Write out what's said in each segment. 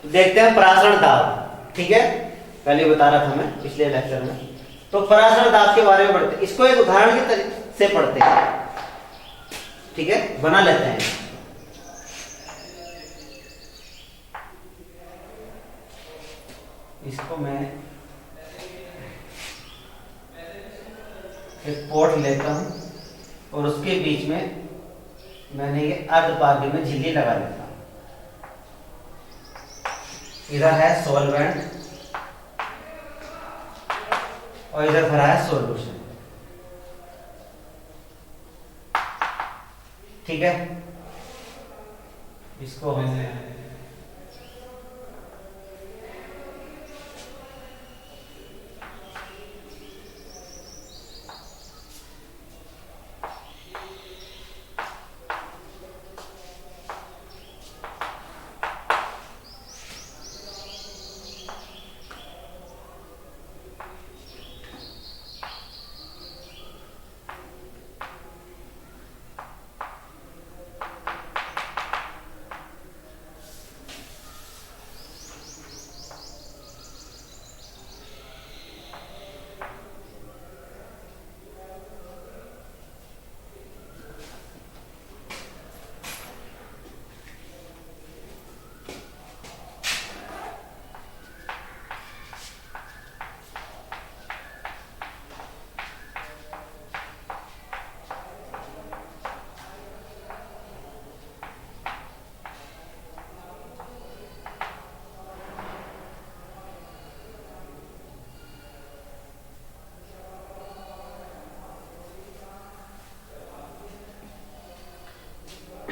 तो देखते हैं परासरण दाब, ठीक है, पहले बता रहा था मैं पिछले लेक्चर में। तो परासरण दाब के बारे में पढ़ते हैं, इसको एक उदाहरण के तरीके से पढ़ते हैं, ठीक है, बना लेते हैं। इसको मैं एक पोर्ट लेता हूं और उसके बीच में मैंने ये अर्धपारगम्य में झिल्ली लगा लेता हूं। इधर है सॉल्वेंट और इधर भरा है सॉल्यूशन, ठीक है। इसको हम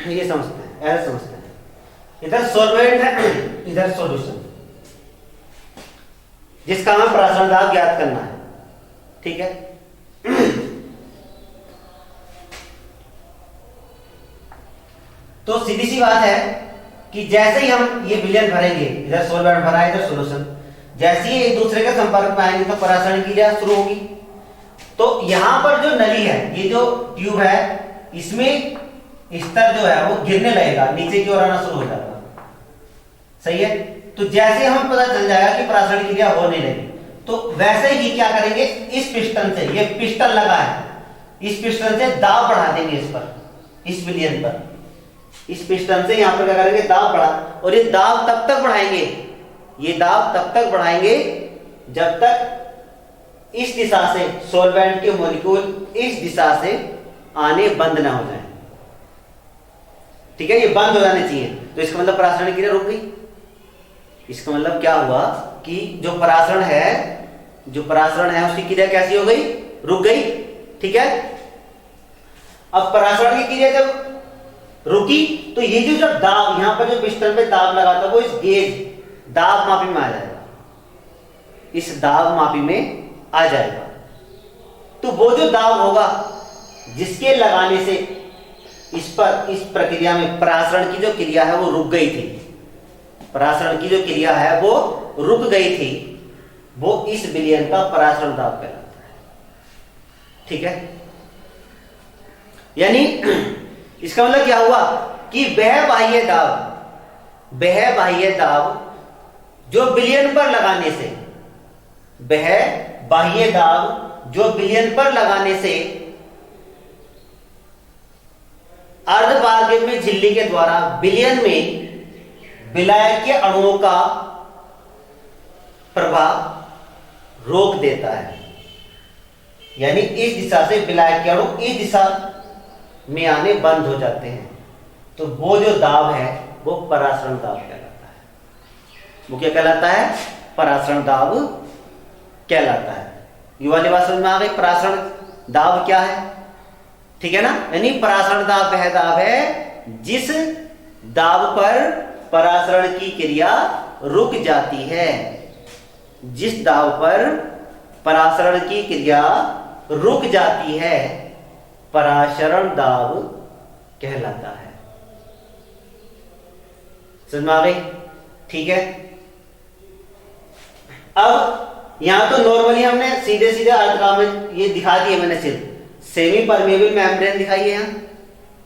ये समझते हैं, ऐसे समझते हैं। इधर सॉल्वेंट है, इधर सॉल्यूशन, जिसका हमें परासरण दाब ज्ञात करना है, ठीक है। तो सीधी सी बात है कि जैसे ही हम ये विलयन भरेंगे, इधर सॉल्वेंट भरा है, इधर सॉल्यूशन, जैसे ही एक दूसरे के संपर्क में आएंगे तो परासरण की क्रिया शुरू होगी। तो यहां पर जो नली है, ये जो ट्यूब है, इसमें स्तर जो है वो गिरने लगेगा, नीचे की ओर आना शुरू हो जाएगा, सही है। तो जैसे हमें पता चल जाएगा कि परासरण की क्रिया होने लगी, तो वैसे ही क्या करेंगे, इस पिस्टन से, ये पिस्टन लगा है, इस पिस्टन से दाब बढ़ा देंगे इस पर, इस विलयन पर, इस पिस्टन से यहां पर क्या करेंगे, दाब बढ़ा, और ये दाब तब तक बढ़ाएंगे, ये दाब तब तक बढ़ाएंगे जब तक इस दिशा से सॉल्वेंट के मॉलिक्यूल इस दिशा से आने बंद ना हो जाए, ठीक है। ये बंद हो जाने चाहिए, तो इसका मतलब परासरण की क्रिया रुक गई। इसका मतलब क्या हुआ कि जो परासरण है उसकी क्रिया कैसी हो गई, रुक गई, ठीक है। अब परासरण की क्रिया जब रुकी तो ये जो दाब यहां पर जो पिस्टन पे दाब लगा था वो इस गेज दाब मापी में आ जाएगा, इस दाब मापी में आ जाएगा। तो वो जो दाब होगा जिसके लगाने से इस प्रक्रिया में परासरण की जो क्रिया है वो रुक गई थी, परासरण की जो क्रिया है वो रुक गई थी, वो इस विलयन का परासरण दाब कहलाता है, ठीक है। यानी इसका मतलब क्या हुआ कि वह बाह्य दाब जो विलयन पर लगाने से, वह बाह्य दाब जो विलयन पर लगाने से अर्धपारगम्य झिल्ली के द्वारा विलयन में विलायक के अणुओं का प्रभाव रोक देता है। यानी इस दिशा से विलायक के अणु इस दिशा में आने बंद हो जाते हैं, तो वो जो दाब है वो परासरण दाब कहलाता है। वो क्या कहलाता है, परासरण दाब कहलाता है। ये वाली बात समझ में आ गई, परासरण दाब क्या है, ठीक है ना। यानी परासरण दाब वह दाब है जिस दाब पर परासरण की क्रिया रुक जाती है, जिस दाब पर परासरण की क्रिया रुक जाती है परासरण दाब कहलाता है। समझ में आ गई, ठीक है। अब यहां तो नॉर्मली हमने सीधे सीधे अर्धकाम में ये दिखा दिए, मैंने सिर्फ सेमी परमेबल मेम्ब्रेन दिखाई है।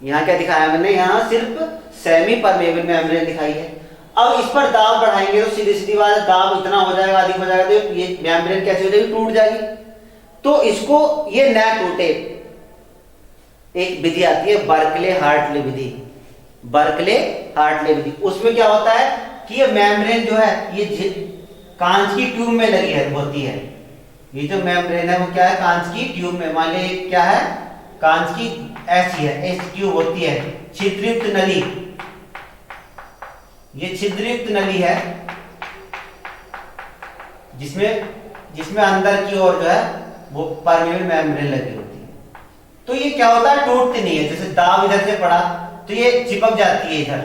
यहां क्या दिखाया मैंने, यहां सिर्फ सेमी परमेबल मेम्ब्रेन दिखाई है। अब इस पर दाब बढ़ाएंगे तो सीधी सीधी बात है, दाब इतना हो जाएगा, अधिक हो जाएगा तो ये मेम्ब्रेन कैसे हो जाएगी, टूट जाएगी। तो इसको ये न टूटे, एक विधि आती है बर्कले हार्टले विधि, बर्कले हार्टले विधि। उसमें क्या होता है कि ये मेम्ब्रेन जो है ये कांच की ट्यूब में लगी है होती है। ये जो मेम्ब्रेन है वो क्या है, कांच की ट्यूब में, मान लीजिए क्या है, कांच की ऐसी है, ऐसी ट्यूब होती है, छिद्रयुक्त नली, ये छिद्रयुक्त नली है जिसमें अंदर की ओर जो है वो परमेबल मेम्ब्रेन लगी होती है। तो ये क्या होता है, टूटती नहीं है। जैसे दाब इधर से पड़ा तो ये चिपक जाती है,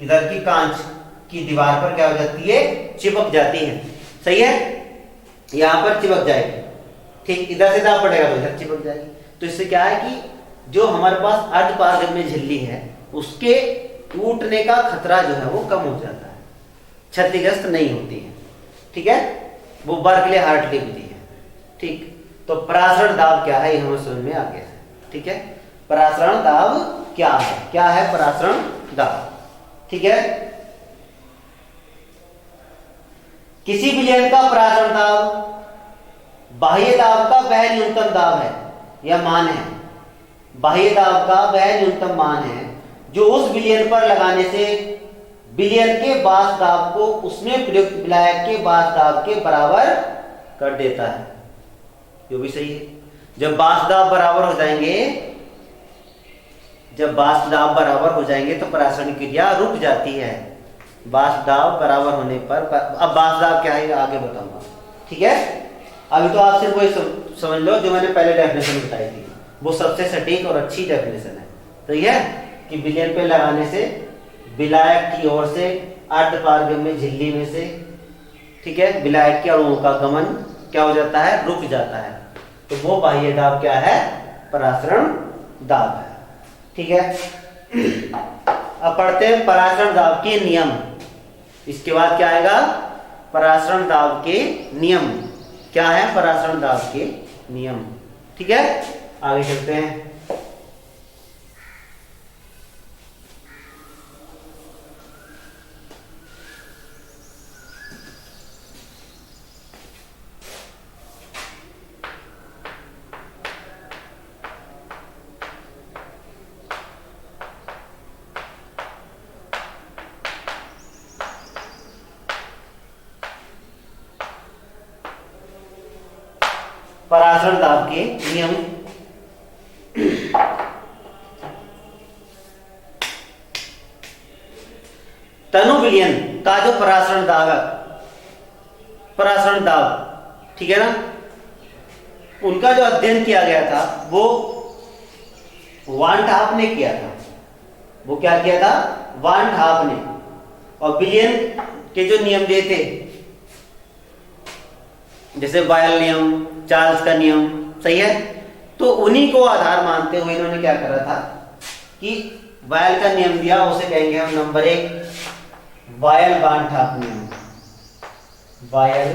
इधर की कांच की दीवार पर क्या हो जाती है, चिपक जाती है। सही है, यहां पर चिपक जाएगी, ठीक, इधर से दाब पड़ेगा तो इधर चिपक जाएगी। तो इससे क्या है कि जो हमारे पास अर्धपारगम्य झिल्ली है उसके टूटने का खतरा जो है वो कम हो जाता है, क्षतिग्रस्त नहीं होती है। ठीक है, वो बर्कले हार्टले विधि है। ठीक, तो परासरण दाब क्या है ये हमें समझ में आ गया है। ठीक है, परासरण दाब क्या है, क्या है परासरण दाब। ठीक है, किसी विलयन का परासरण दाब बाह्य दाब का वह न्यूनतम दाब है या मान है, बाह्य दाब का वह न्यूनतम मान है जो उस विलयन पर लगाने से विलयन के बास दाब को उसमें प्रयुक्त विलायक के बास दाब के बराबर कर देता है। ये भी सही है। जब बास दाब बराबर हो जाएंगे, जब बास दाब बराबर हो जाएंगे तो परासरण क्रिया रुक जाती है। बास दाब बराबर होने पर, अब बास दाब क्या है आगे बताऊंगा। ठीक है, अभी तो आप सिर्फ वही समझ लो जो मैंने पहले डेफिनेशन बताई थी, वो सबसे सटीक और अच्छी डेफिनेशन है। तो यह कि विलयन पे लगाने से विलायक की ओर से अर्धपारगम्य झिल्ली में से, ठीक है, विलायक के अणुओं का गमन क्या हो जाता है, रुक जाता है। तो वो बाह्य दाब क्या है, परासरण दाब है। ठीक है, अब पढ़ते हैं परासरण दाब के नियम। इसके बाद क्या आएगा, परासरण दाब के नियम। क्या है परासरण दाब के नियम। ठीक है, आगे चलते हैं। परासरण दाब के नियम। तनु विलयन का जो परासरण दाब है, परासरण दाब, ठीक है ना, उनका जो अध्ययन किया गया था वो वान ठाप ने किया था। वो क्या किया था, वान ठाप ने। और विलयन के जो नियम दिए थे, जैसे वायल नियम, चार्ल्स का नियम, सही है, तो उन्हीं को आधार मानते हुए इन्होंने क्या करा था कि वायल का नियम दिया, उसे कहेंगे हम नंबर 1 वायल वान ठाप नियम। वायल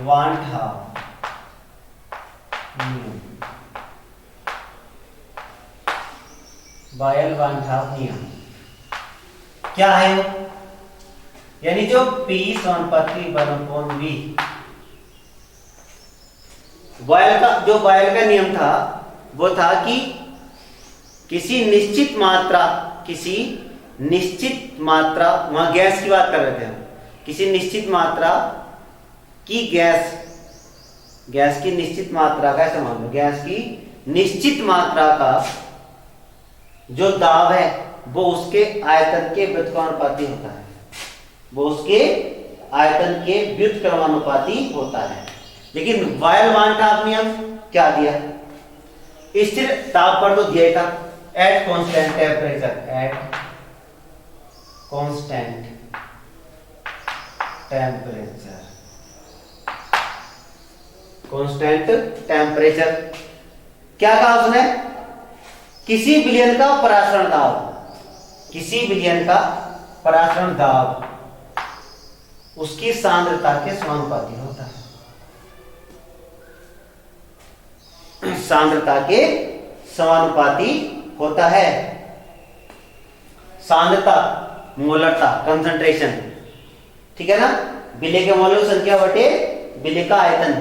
वान ठाप नियम, वायल वान ठाप नियम क्या है वो, यानी जो P समानुपाती 1/V, वायल का जो वायल का नियम था वो था कि किसी निश्चित मात्रा, वहां गैस की बात कर रहे थे हम, किसी निश्चित मात्रा की गैस की निश्चित मात्रा का, ऐसा मान लो गैस की निश्चित मात्रा का जो दाब है वो उसके आयतन के व्युत्क्रमानुपाती होता है, वो उसके आयतन के व्युत्क्रमानुपाती होता है। लेकिन वायल वान ठाप नियम क्या दिया, स्थिर ताप पर तो दिया था, at constant temperature, at constant temperature, constant temperature. क्या कहा उसने, किसी विलयन का परासरण दाब, किसी विलयन का परासरण दाब उसकी सांद्रता के समानुपाती होता है, सांद्रता के समानुपाती होता है। सांद्रता, मोलरता, कंसंट्रेशन, ठीक है ना। विलेय के मोलर संख्या बटे विलेय का आयतन,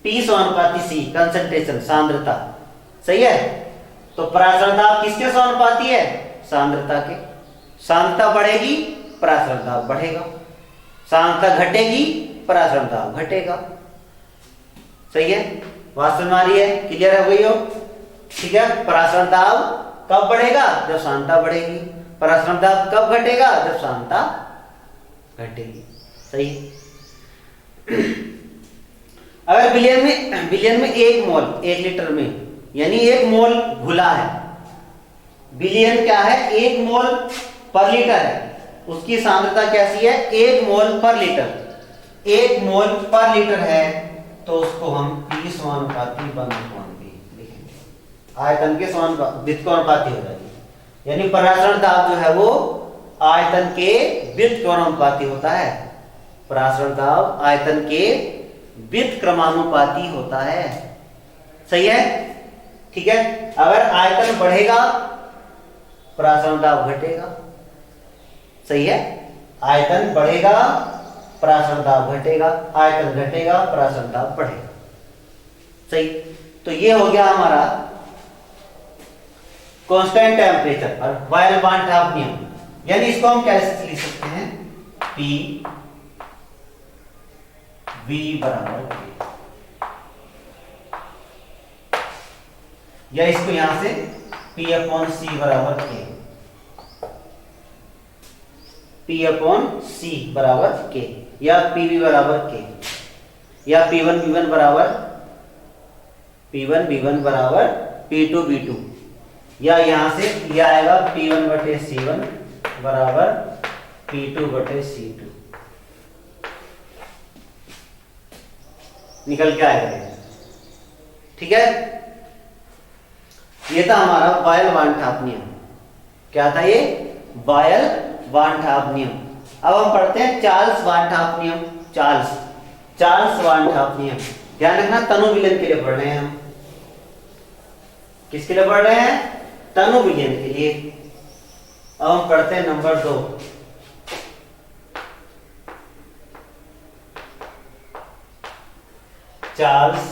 P समानुपाती C, कंसंट्रेशन, सांद्रता, सही है। तो परासरण दाब किसके समानुपाती है? सांद्रता के। सांद्रता बढ़ेगी, परासरण दाब बढ़ेगा, सांद्रता घटेगी, परासरण दाब घटेगा, सही है। बात सुन आ रही है? क्लियर है भैया? ठीक है। परासरण दाब कब बढ़ेगा? जब सांद्रता बढ़ेगी। परासरण दाब कब घटेगा? जब सांद्रता घटेगी, सही। अगर विलयन में 1 मोल 1 लीटर में, यानी 1 मोल घुला है, विलयन क्या है? 1 मोल पर लीटर है, उसकी सांद्रता कैसी है? 1 मोल पर लीटर। 1 मोल पर लीटर है तो उसको हम P समानुपाती लिखेंगे, आयतन के व्युत्क्रमानुपाती हो जाएगी। यानी परासरण दाब जो है वो आयतन के व्युत्क्रमानुपाती होता है। परासरण दाब आयतन के व्युत्क्रमानुपाती होता है, सही है, ठीक है। अगर आयतन बढ़ेगा, परासरण दाब घटेगा, सही है। आयतन बढ़ेगा, परासरण दाब घटेगा, आयतन घटेगा, परासरण दाब बढ़ेगा, सही। तो ये हो गया हमारा कांस्टेंट टेम्परेचर पर बॉयल-वान-टॉप नियम। यानी इसको हम कैसे लिख सकते हैं? P V बराबर K, या इसको यहां से P अपॉन C बराबर K, P अपॉन C बराबर K, या PV बराबर K, या P1 V1 बराबर P2 V2, या यहां से यह आएगा P1 बटे C1 बराबर P2 बटे C2, निकल के आएगा, ठीक है। ये था हमारा बॉयल-वान-टॉप नियम। क्या था ये? बॉयल-वान-टॉप नियम। अब हम पढ़ते हैं चार्ल्स-वान-टॉप नियम। चार्ल्स-वान-टॉप नियम, ध्यान रखना तनु विलयन के लिए पढ़ रहे हैं हम। किसके लिए पढ़ रहे हैं? तनु विलयन के लिए। अब हम पढ़ते हैं नंबर 2। चार्ल्स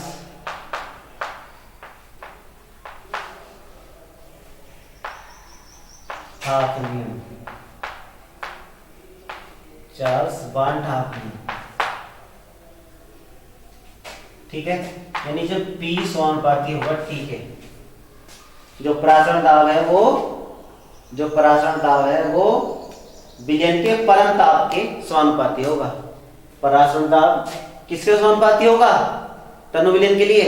टॉप नियम, चार्ल्स-वान-टॉप नियम, ठीक है। यानी जो P समानुपाती होगा T के, जो परासरण दाब है वो विलयन के परम ताप के समानुपाती होगा। परासरण दाब किसके समानुपाती होगा? तनु विलयन के लिए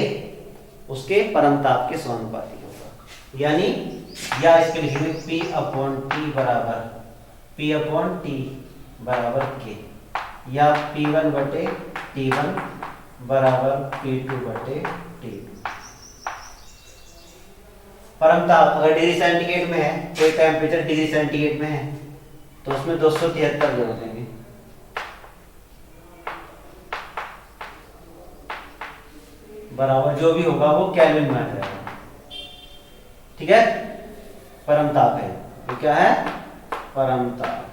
उसके परम ताप के समानुपाती होगा। यानी या इसके लिखेंगे P अपॉन T बराबर K, या P1 बटे T1 बराबर P2 बटे T2। परम ताप अगर डिग्री सेंटीग्रेड में है, कोई टेम्परेचर डिग्री सेंटीग्रेड में है, तो उसमें 273 जोड़ देंगे, बराबर जो भी होगा वो केल्विन में आ जाएगा, ठीक है। परम ताप है, तो क्या है? परम ताप।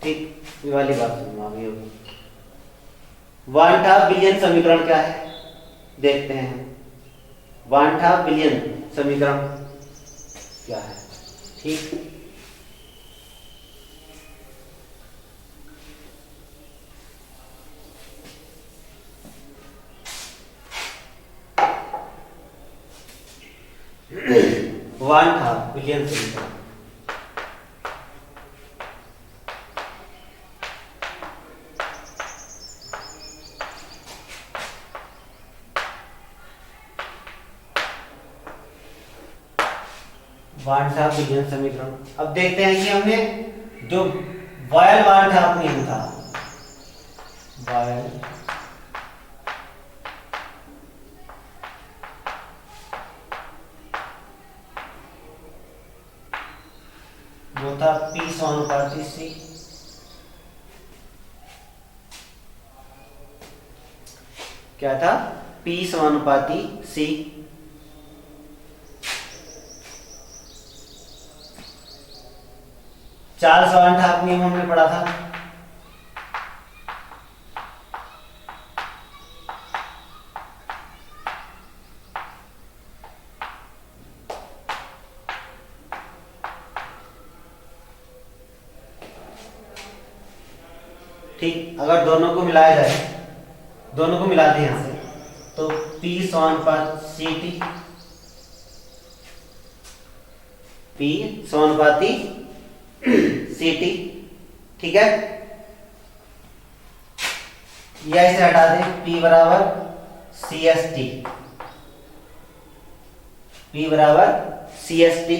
ठीक, ये वाली बात सुनना अभी होगी। वान-टॉप विलयन समीकरण क्या है देखते हैं। वान-टॉप विलयन समीकरण क्या है? ठीक, वान-टॉप विलयन समीकरण वान-टॉप विलयन समीकरण। अब देखते हैं कि हमने जो बॉयल-वान-टॉप नियम था, बॉयल वो था P समानुपाती C, क्या था? P समानुपाती C। चार्ल्स वॉन ठाप नियम हमने पढ़ा था। ठीक, अगर दोनों को मिलाया जाए, दोनों को मिला दें यहां से, तो P समानुपात CT, P समानुपाती CT। ठीक है, या इसे हटा दें, P बराबर CST, P बराबर CST।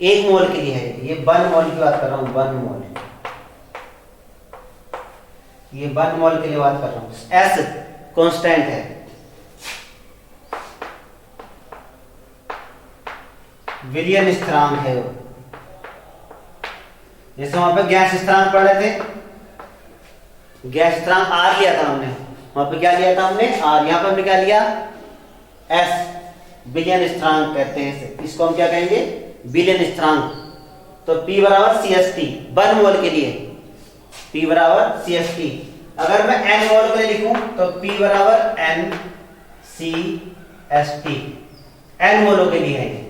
एक मोल के लिए है ये, 1 मोल की बात कर रहा हूं, 1 मोल, ये 1 मोल के लिए बात कर रहा हूं। S कांस्टेंट है, विलियन स्थिरांक है वो। जैसे वहां पे गैस स्थिरांक पढ़ रहे थे, गैस स्थिरांक R लिया था हमने, वहां पे क्या लिया था हमने, R। यहां पे हमने क्या लिया, S, विलियन स्थिरांक कहते हैं इसे, इसको हम क्या कहेंगे, विलियन स्थिरांक। तो P बराबर CST 1 मोल के लिए, P बराबर CST। अगर मैं N मोल के लिए लिखूं तो P बराबर NCST, N मोलों के लिए है।